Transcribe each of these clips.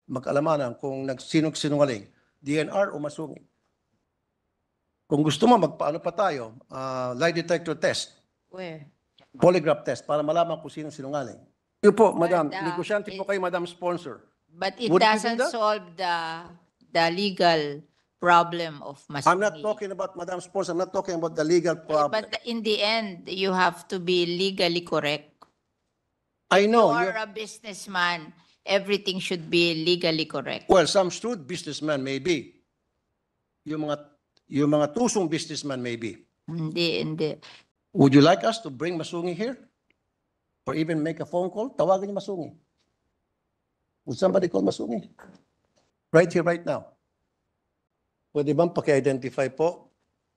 mag-alamanan kung sinungaling, DNR o Masungit. Kung gusto mo, magpaano pa tayo, lie detector test, Where? polygraph test, para malaman kung sino sinungaling. Yun po, Madam. But, Negosyante po kayo, Madam Sponsor. But it Would you do doesn't that? solve the legal problem of Masumi. I'm not talking about Madam Sponsor. I'm not talking about the legal problem. But in the end, you have to be legally correct. I know. You are a businessman. Everything should be legally correct. Well, some shrewd businessman maybe. Yung mga tusong businessman maybe. Hindi. Would you like us to bring Masungi here? Or even make a phone call? Tawagan niyo Masungi. Would somebody call Masungi? Right here, right now. Pwede bang paki-identify po,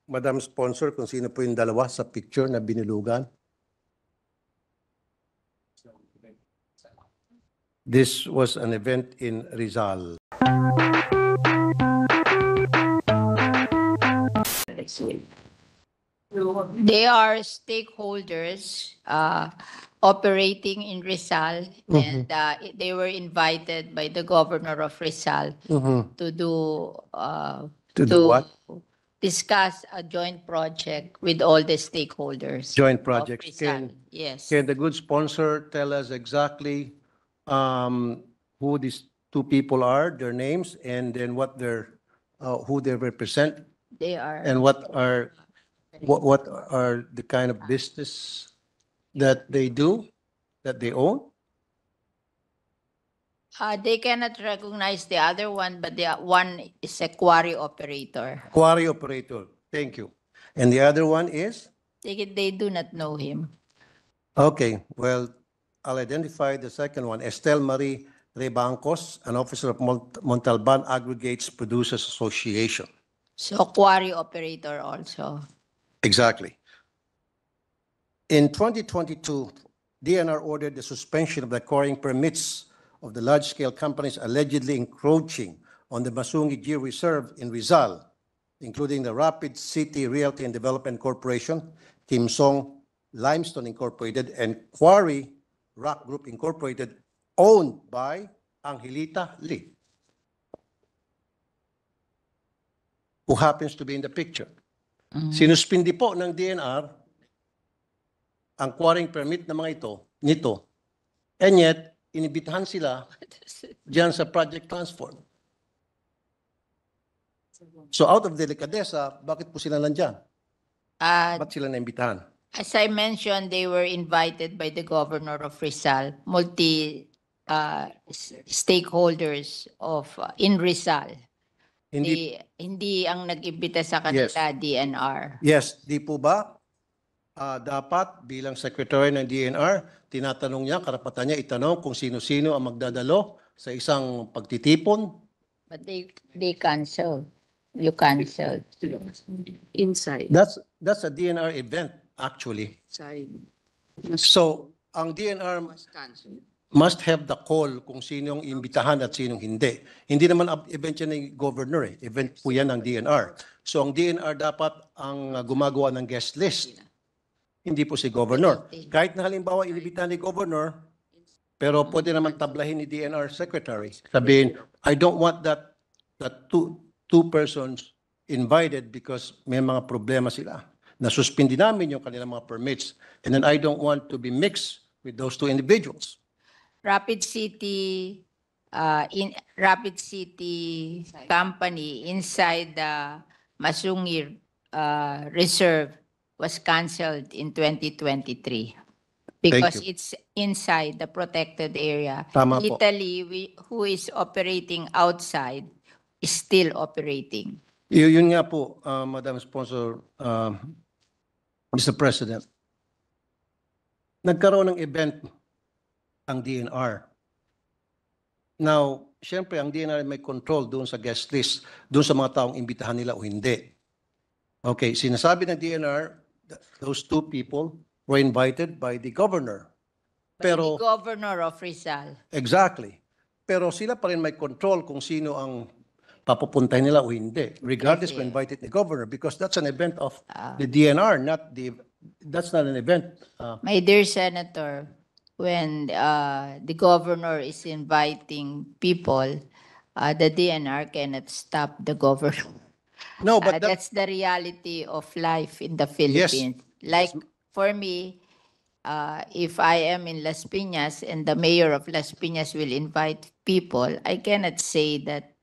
Madam Sponsor, kung sino po yung dalawa sa picture na binilugan? This was an event in Rizal. They are stakeholders operating in Rizal, and they were invited by the governor of Rizal to do what? discuss a joint project with all the stakeholders. Joint of projects. Rizal. Yes. Can the good sponsor tell us exactly who these two people are, their names, and then what who they represent, They are. and what are the kind of business that they do, that they own? They cannot recognize the other one, but the one is a quarry operator. Quarry operator. Thank you. And the other one is? They do not know him. Okay, well, I'll identify the second one, Estelle Marie Rebancos, an officer of Montalban Aggregates Producers Association. So quarry operator also. Exactly. In 2022, DNR ordered the suspension of the quarrying permits of the large-scale companies allegedly encroaching on the Masungi Gear Reserve in Rizal, including the Rapid City Realty and Development Corporation, Kim Song Limestone Incorporated, and Quarry Rock Group Incorporated, owned by Angelita Lee, who happens to be in the picture. Sinuspindi po ng DNR ang quarrying permit ng mga nito, and yet, inibitahan sila diyan sa Project Transform. So out of delicadeza, bakit po sila nandyan? Ba't sila naimbitahan? As I mentioned, they were invited by the governor of Rizal, stakeholders of in Rizal. Hindi ang nag-imbita sa kanila DNR. Yes, di po ba? Dapat bilang secretary ng DNR, tinatanong niya, karapatan niya itanong kung sino-sino ang magdadalo sa isang pagtitipon. But they canceled. You canceled. Inside. That's a DNR event, actually. So, ang DNR must have the call kung sinong imbitahan at sinong hindi. Hindi naman event yan ng governor eh. Event po yan ng DNR. So, ang DNR dapat ang gumagawa ng guest list. Hindi po si governor. Kahit na halimbawa inibitahan ni governor, pero pwede naman tablahin ni DNR secretary. Sabihin, I don't want that two persons invited because may mga problema sila. Nasuspindi namin yung kanilang mga permits. And then I don't want to be mixed with those two individuals. Rapid City company inside the Masungi Reserve was canceled in 2023 because it's inside the protected area. Tama po. Italy, who is operating outside, is still operating. Yun nga po, Madam Sponsor, Mr. President. Nagkaroon ng event ang DNR. Now, syempre, ang DNR may control doon sa guest list, doon sa mga taong imbitahan nila o hindi. Okay, sinasabi ng DNR, those two people were invited by the governor. Pero, The governor of Rizal. exactly. Pero sila pa rin may control kung sino ang papupuntahin nila o hindi, regardless kung invited the governor, because that's an event of the DNR, that's not an event. My dear Senator, when the governor is inviting people, the DNR cannot stop the government. No, but That's the reality of life in the Philippines. Like for me, if I am in Las Piñas and the mayor of Las Piñas will invite people, I cannot say that,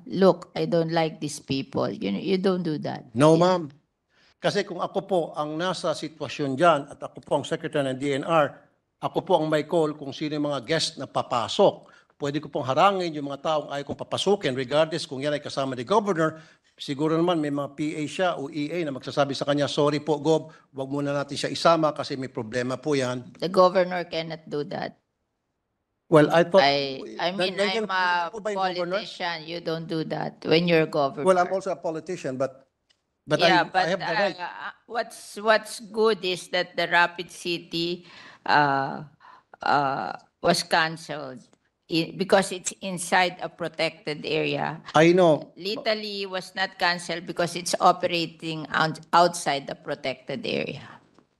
look, I don't like these people. You don't do that. no, ma'am. Kasi kung ako po ang nasa sitwasyon dyan at ako po ang secretary ng DNR, ako po ang may call kung sino yung mga guest na papasok. Pwede ko pong harangin yung mga taong ayaw kong papasukin regardless kung yan ay kasama ni Governor. Siguro naman may mga PA siya o EA na magsasabi sa kanya, sorry po, Gov, wag muna natin siya isama kasi may problema po yan. The governor cannot do that. Well, I thought... I mean, Nandiyan I'm a po ba yung governor? politician. You don't do that when you're governor. Well, I'm also a politician, but Yeah, I have the right. what's good is that the Rapid City was canceled because it's inside a protected area. I know. Little was not canceled because it's operating outside the protected area.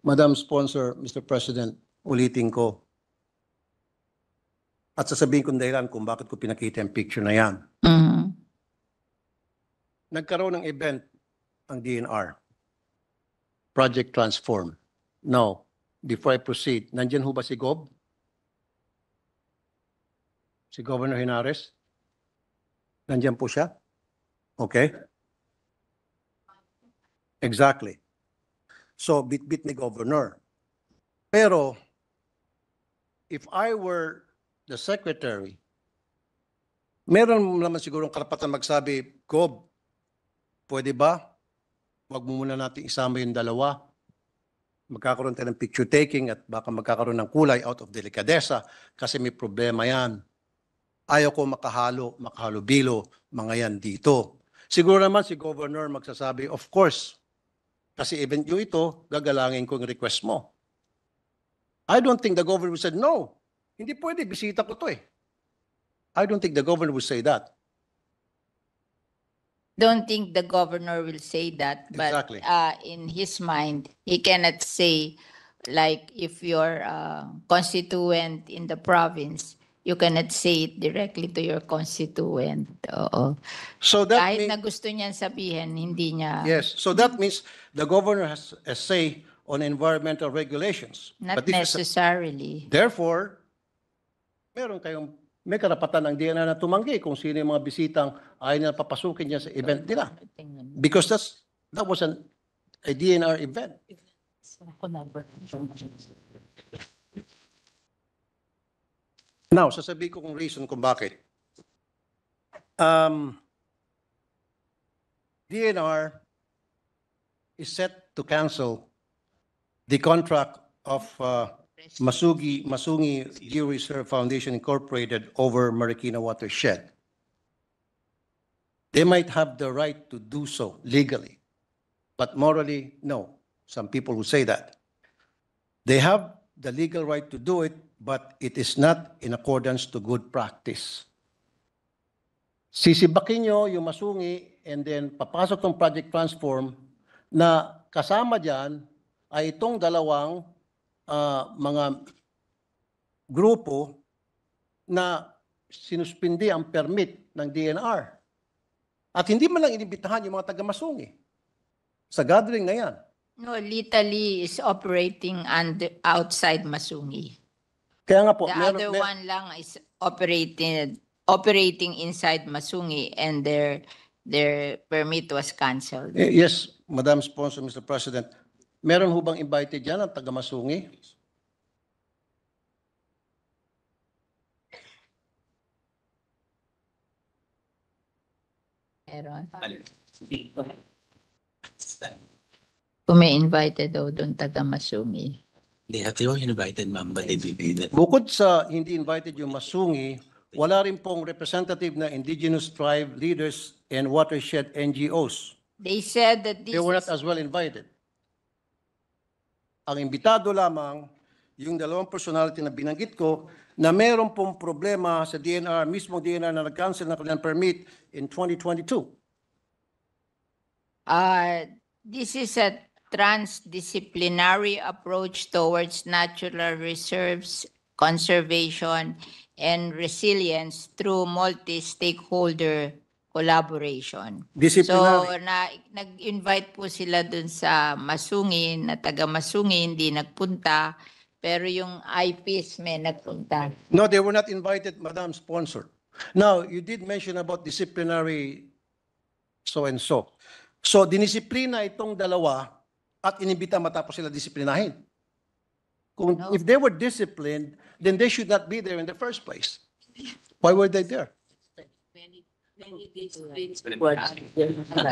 Madam Sponsor, Mr. President, ulitin ko. At sasabihin kong dahilan kung bakit ko pinakita yung picture na yan. Mhm. Nagkaroon ng event ang DNR. Project Transform. Now, before I proceed, nandyan ho ba si Gob? Si Governor Henares? Nandyan po siya? Okay. Exactly. So, bit-bit ni Governor. Pero, if I were the secretary, meron naman sigurong karapatan magsabi, Gob, pwede ba? Wag mo muna natin isama yung dalawa. Magkakaroon tayo ng picture taking at baka magkakaroon ng kulay out of delicadeza kasi may problema yan. Ayaw ko makahalo-bilo mga yan dito. Siguro naman si Governor magsasabi, of course, kasi event nyo ito, gagalangin ko yung request mo. I don't think the Governor would say, no, hindi pwede, bisita ko to eh. I don't think the Governor would say that. Don't think the governor will say that, but Exactly. in his mind, he cannot say, like, if you're a constituent in the province, you cannot say it directly to your constituent. Oo. So that Kahit means, na gusto niyan sabihin, hindi niya, yes, so that means the Governor has a say on environmental regulations. not But this is- necessarily. Therefore, may karapatan ng DNR na tumanggi kung sino yung mga bisitang ayaw na papasukin niya sa event nila. Because that was a DNR event. Now, sasabihin ko kung reason kung bakit. DNR is set to cancel the contract of Masungi Georeserve Foundation Incorporated over Marikina Watershed. They might have the right to do so legally, but morally, no. Some people will say that. They have the legal right to do it, but it is not in accordance to good practice. Sisibakin nyo yung Masungi and then papasok ng Project Transform na kasama dyan ay itong dalawang mga grupo na sinuspindi ang permit ng DNR. At hindi man lang inibitahan yung mga taga-Masungi sa gathering na yan. No, Little is operating outside Masungi. Kaya nga po, The other one lang is operating inside Masungi, and their permit was canceled. yes, Madam Sponsor, Mr. President, meron ho bang invited dyan ang taga-Masungi? Meron. Kung may invited daw doon taga Masungi. They were invited, ma'am, but they didn't. Bukod sa hindi invited yung Masungi, wala rin pong representative na indigenous tribe leaders and watershed NGOs. They said that this They were not is, as well invited. Ang imbitado lamang yung dalawang personality na binanggit ko na meron pong problema sa DNR, mismo DNR na nag-cancel ng kanilang permit in 2022. this is a transdisciplinary approach towards natural reserves conservation and resilience through multi-stakeholder collaboration. So, Disciplinary. nag-invite po sila dun sa Masungi, na taga Masungi, hindi nagpunta, pero yung IPs may nagpunta. No, they were not invited, Madam Sponsor. Now, you did mention about disciplinary so-and-so. So, dinisiplina itong dalawa at inibita matapos sila disiplinahin. Kung, No. If they were disciplined, then they should not be there in the first place. Why were they there?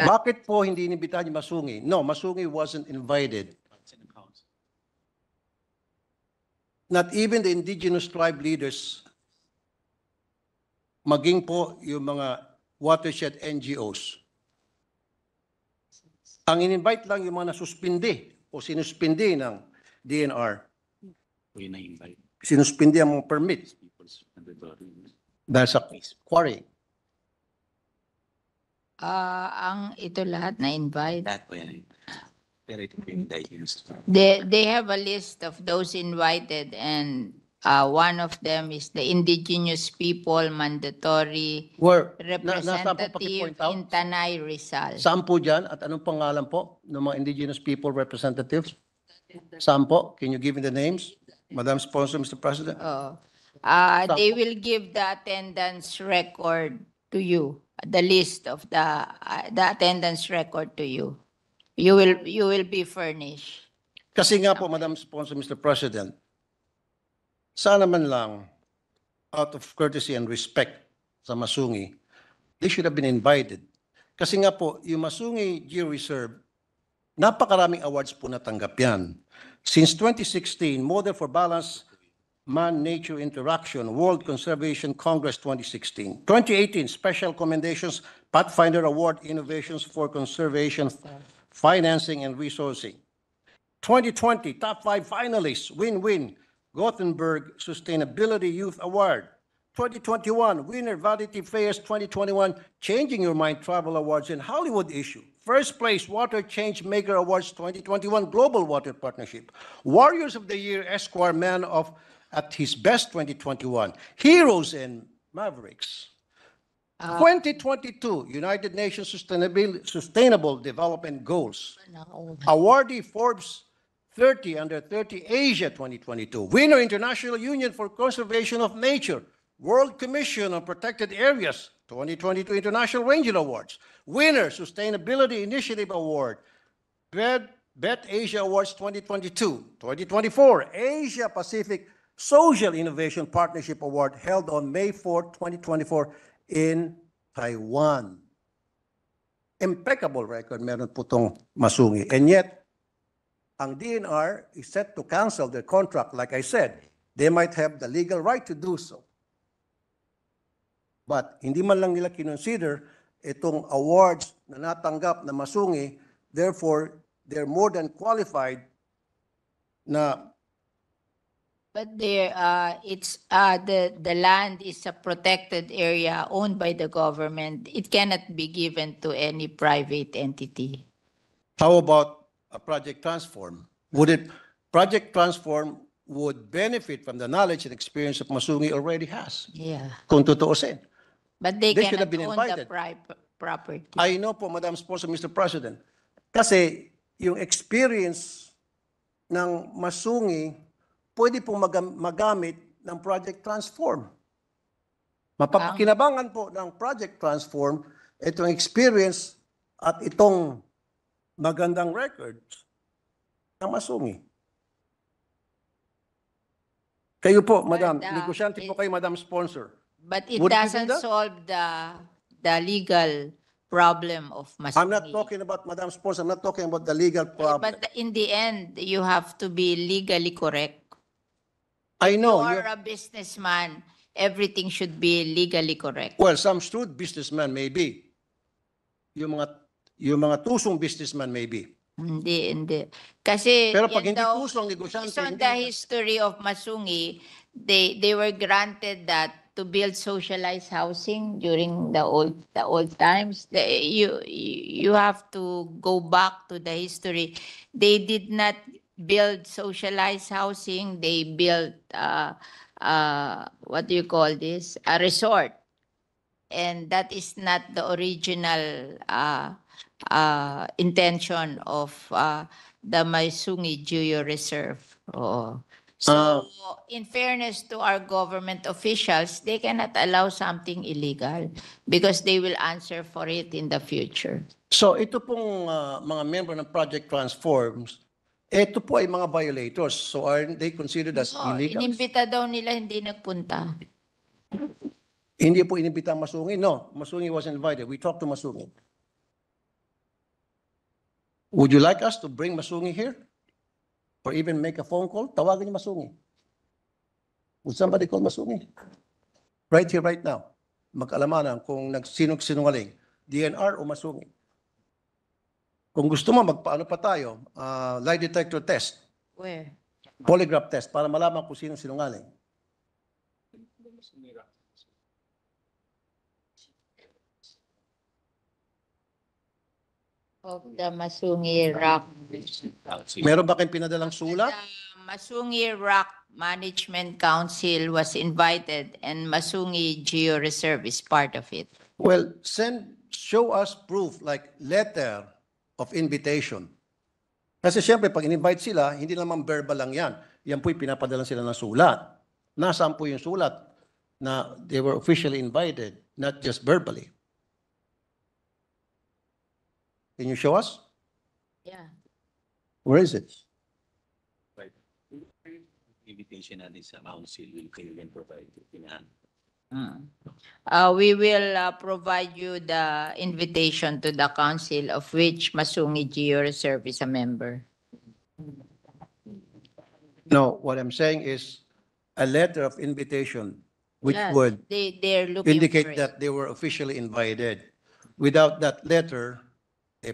Bakit po hindi inibitahan yung Masungi? No, Masungi wasn't invited. Not even the indigenous tribe leaders, maging po yung mga watershed NGOs. Ang in-invite lang yung mga nasuspindi o sinuspindi ng DNR. Sinuspindi ang mga permit dahil sa quarry. Ang ito lahat na-invite. That way. Pero ito yung used. They have a list of those invited, and one of them is the indigenous people mandatory Where, nasaan po representative paki-point out? in Tanay, Rizal. Saan po dyan at anong pangalan po ng mga indigenous people representatives? Saan po? Can you give me the names? Madam Sponsor, Mr. President? They will give the attendance record to you, the list of the attendance record to you. You will be furnished. Kasi nga po, Madam Sponsor, Mr. President, sana man lang, out of courtesy and respect sa Masungi, they should have been invited. Kasi nga po, yung Masungi Geo-Reserve, napakaraming awards po natanggap yan. Since 2016, Model for Balanced Man-Nature Interaction, World Conservation Congress 2016. 2018, Special Commendations, Pathfinder Award, Innovations for Conservation, Financing and Resourcing. 2020, Top 5 Finalists, Win-Win, Gothenburg Sustainability Youth Award. 2021, Winner Vanity Fairs 2021, Changing Your Mind Travel Awards and Hollywood Issue. First place, Water Change Maker Awards 2021, Global Water Partnership. Warriors of the Year, Esquire Man of at his best 2021. Heroes and Mavericks. 2022, United Nations Sustainable Development Goals. Awardee Forbes 30 Under 30 Asia 2022. Winner International Union for Conservation of Nature. World Commission on Protected Areas 2022 International Ranger Awards. Winner Sustainability Initiative Award. BET Asia Awards 2022. 2024 Asia Pacific Social Innovation Partnership Award held on May 4, 2024 in Taiwan. Impeccable record meron po itong Masungi. And yet, ang DNR is set to cancel their contract. Like I said, they might have the legal right to do so. But hindi man lang nila kinonsider itong awards na natanggap na Masungi, therefore, they're more than qualified na. But there, the land is a protected area owned by the government. It cannot be given to any private entity. How about a Project Transform? Project Transform would benefit from the knowledge and experience that Masungi already has. Yeah. Kung tutuusin. But they They should cannot have been own the invited. property. I know po, Madam Sponsor, Mr. President. Kasi yung experience ng Masungi, pwede pong magamit ng Project Transform. Mapapakinabangan po ng Project Transform itong experience at itong magandang records ng Masungi. Kayo po, Madam, negosyante po kayo, Madam Sponsor. But it Would you do doesn't that? solve the legal problem of Masungi. I'm not talking about, Madam Sponsor, I'm not talking about the legal problem. But in the end, you have to be legally correct. I know. You are a businessman, everything should be legally correct. Well, some shrewd businessmen may be. Yung mga tusong businessman may be. Hindi. Kasi Pero pag yan hindi daw, tusong negosyante, based on hindi. the history of Masungi, they were granted that to build socialized housing during the old times. You have to go back to the history. They did not build socialized housing. They built what do you call this? A resort. And that is not the original intention of the Maisungi Geo Reserve. Oo. So, in fairness to our government officials, they cannot allow something illegal because they will answer for it in the future. So ito pong mga member ng Project Transforms, ito po ay mga violators. So aren't they considered as Oh, illegal? inimbita daw nila, hindi nagpunta. Hindi po inimbita ang Masungi. No, Masungi was invited. We talked to Masungi. Would you like us to bring Masungi here? Or even make a phone call? Tawagan niyo Masungi. Would somebody call Masungi? Right here, right now. Mag-alamanan kung sinungaling, DNR o Masungi. Kung gusto mo, magpaano pa tayo? Lie detector test, Where? polygraph test, para malaman kung sino sinungaling. Of the Masungi Rock. Meron ba kayong pinadalang sulat? The Masungi Rock Management Council was invited and Masungi Geo Reserve is part of it. Well, show us proof like letter of invitation. Kasi siyempre, pag in-invite sila, hindi naman verbal lang yan. Yan po'y pinapadalan sila ng sulat. Nasaan po yung sulat na they were officially invited, not just verbally? Can you show us? Yeah. Where is it? Right. Invitation natin sa council will kayo can provide it in hand. We will provide you the invitation to the council of which Masungi Geo Reserve is a member. No, what I'm saying is a letter of invitation which Yes, would they're looking for indicate it. that they were officially invited. Without that letter,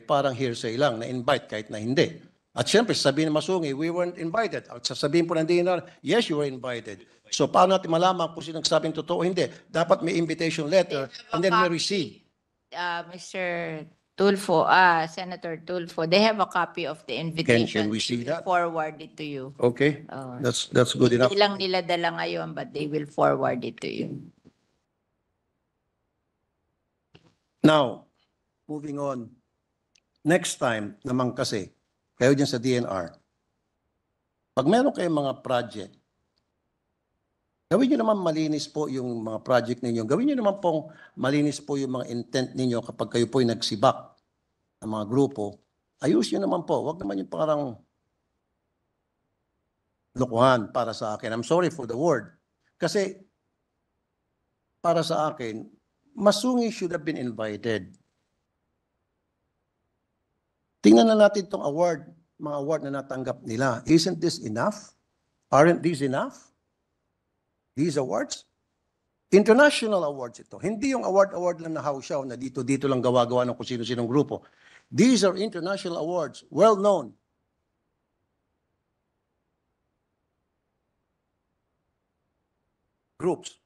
parang hearsay lang, na-invite kahit na hindi. At syempre, sabihin ng Masungi, we weren't invited. At sasabihin po ng DNR, yes, you were invited. So paano natin malaman kung sino nagsabing totoo o hindi? Dapat may invitation letter and then we receive. Mr. Tulfo, Senator Tulfo, they have a copy of the invitation. we see They will that? Forward it to you. Okay, that's good enough. Hindi lang nila dala ngayon, but they will forward it to you. Now, moving on. Next time naman kasi, kayo dyan sa DNR, pag meron kayong mga project, gawin nyo naman malinis po yung mga project ninyo. Gawin nyo naman pong malinis po yung mga intent ninyo kapag kayo po'y nagsibak ng mga grupo. Ayus nyo naman po. Huwag naman yung parang lokohan para sa akin. I'm sorry for the word. Kasi para sa akin, Masungi should have been invited. Tingnan na natin itong award, mga award na natanggap nila. Isn't this enough? Aren't these enough? These awards? International awards ito. Hindi yung award lang na hausyaw na dito lang gawa-gawa ng kung sino-sinong grupo. These are international awards, well-known. Groups.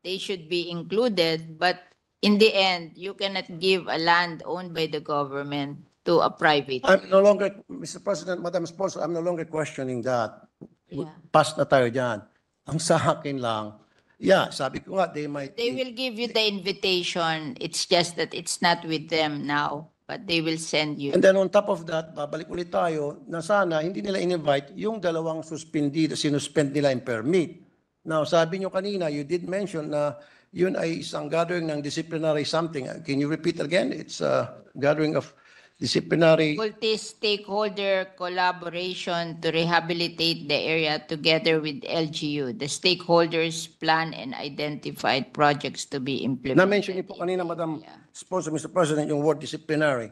They should be included, but in the end, you cannot give a land owned by the government to a private. I'm no longer, Mr. President, Madam Sponsor, I'm no longer questioning that. Yeah. Pass na tayo dyan. Ang sa akin lang, yeah, sabi ko nga, they might... They will give you the invitation. It's just that it's not with them now, but they will send you. And then on top of that, babalik ulit tayo na sana hindi nila in-invite yung dalawang sinuspend nila yung permit. Now, sabi nyo kanina, you did mention na yun ay isang gathering ng disciplinary something. Can you repeat again? It's a gathering of disciplinary... Multi-stakeholder collaboration to rehabilitate the area together with LGU. The stakeholders plan and identified projects to be implemented. Na-mention niyo po kanina, Madam Sponsor, Mr. President, yung word disciplinary.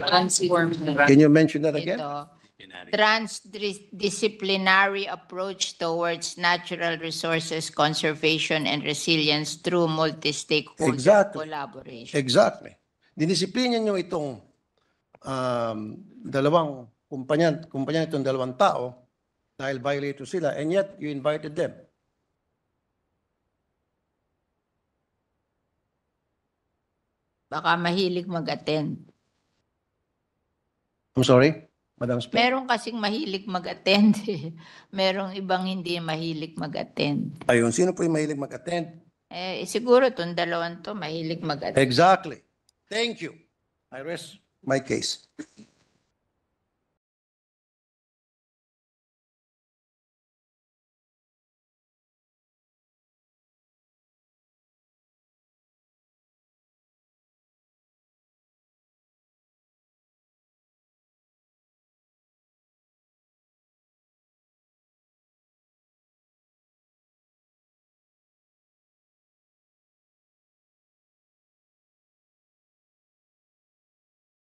Transform. Can you mention that again? Ito, transdisciplinary approach towards natural resources conservation and resilience through multi-stakeholder Exactly. collaboration. Exactly. Dinisiplina nyo itong dalawang kumpanya itong dalawang tao dahil violator sila and yet you invited them. Baka mahilig mag-attend. I'm sorry, Madam Speaker. Meron kasing mahilig mag-attend. Eh. Merong ibang hindi mahilig mag-attend. Ayun, sino po yung mahilig mag-attend? Siguro itong dalawang to mahilig mag-attend. Exactly. Thank you. I rest my case.